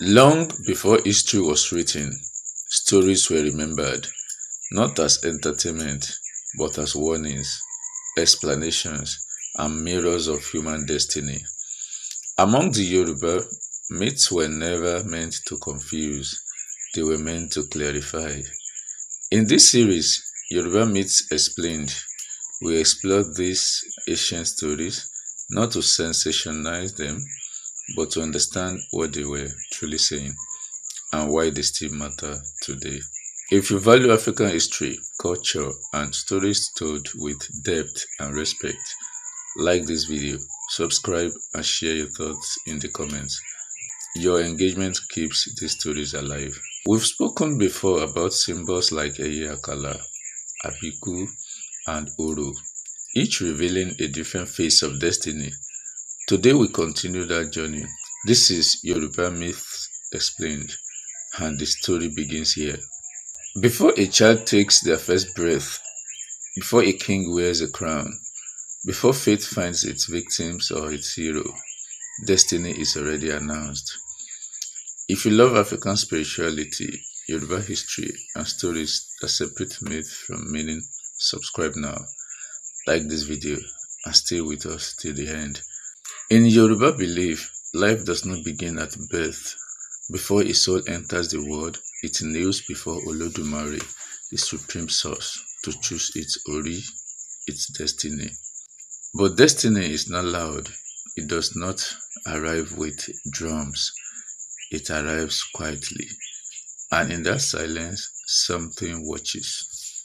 Long before history was written, stories were remembered, not as entertainment, but as warnings, explanations, and mirrors of human destiny. Among the Yoruba, myths were never meant to confuse, they were meant to clarify. In this series, Yoruba Myths Explained, we explore these ancient stories not to sensationalize them, but to understand what they were truly saying and why they still matter today. If you value African history, culture, and stories told with depth and respect, like this video, subscribe, and share your thoughts in the comments. Your engagement keeps these stories alive. We've spoken before about symbols like Ẹyẹ Akálà, Abiku, and Oro, each revealing a different face of destiny. Today we continue that journey. This is Yoruba Myths Explained, and the story begins here. Before a child takes their first breath, before a king wears a crown, before fate finds its victims or its hero, destiny is already announced. If you love African spirituality, Yoruba history, and stories that separate myth from meaning, subscribe now, like this video, and stay with us till the end. In Yoruba belief, life does not begin at birth. Before a soul enters the world, it kneels before Olodumare, the supreme source, to choose its Ori, its destiny. But destiny is not loud. It does not arrive with drums. It arrives quietly. And in that silence, something watches.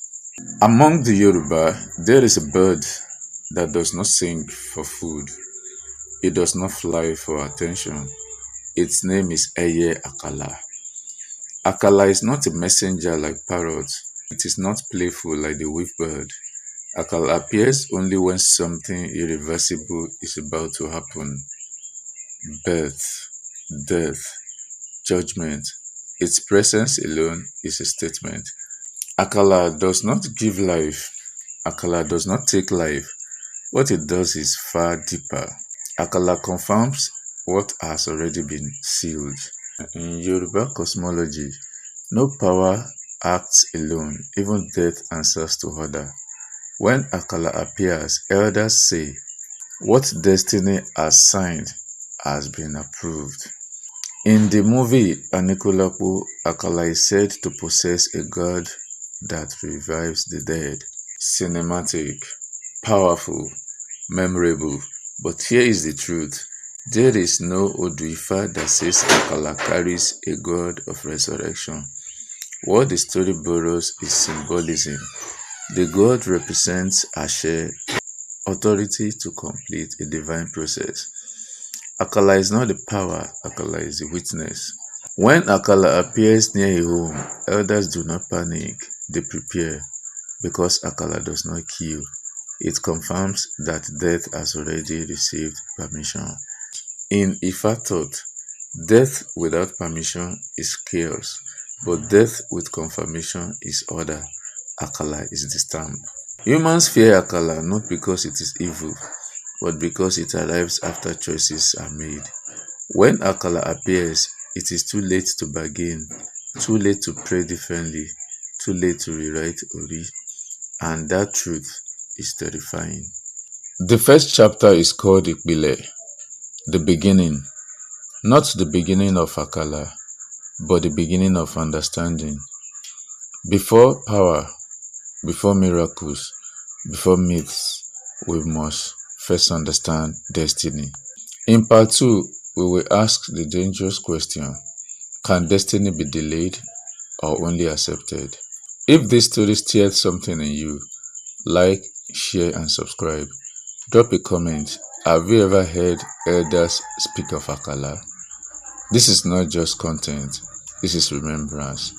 Among the Yoruba, there is a bird that does not sing for food. It does not fly for attention. Its name is Ẹyẹ Akálà. Akálà is not a messenger like parrots. It is not playful like the weave bird. Akálà appears only when something irreversible is about to happen. Birth, death, judgment. Its presence alone is a statement. Akálà does not give life. Akálà does not take life. What it does is far deeper. Akálà confirms what has already been sealed. In Yoruba cosmology, no power acts alone, even death answers to order. When Akálà appears, elders say, what destiny has signed has been approved. In the movie Anikulapo, Akálà is said to possess a god that revives the dead. Cinematic, powerful, memorable. But here is the truth. There is no Oduifa that says Akálà carries a god of resurrection. What the story borrows is symbolism. The god represents Ashe, authority to complete a divine process. Akálà is not the power, Akálà is the witness. When Akálà appears near a home, elders do not panic, they prepare, because Akálà does not kill. It confirms that death has already received permission. In Ifa thought, death without permission is chaos, but death with confirmation is order. Akálà is the stamp. Humans fear Akálà not because it is evil, but because it arrives after choices are made. When Akálà appears, it is too late to bargain, too late to pray differently, too late to rewrite Ori, and that truth is terrifying. The first chapter is called Ìpìlẹ̀, the beginning, not the beginning of Akálà, but the beginning of understanding. Before power, before miracles, before myths, we must first understand destiny. In part 2, we will ask the dangerous question, can destiny be delayed or only accepted? If this story stirred something in you, like, share, and subscribe. Drop a comment. Have you ever heard elders speak of Akálà? This is not just content, this is remembrance.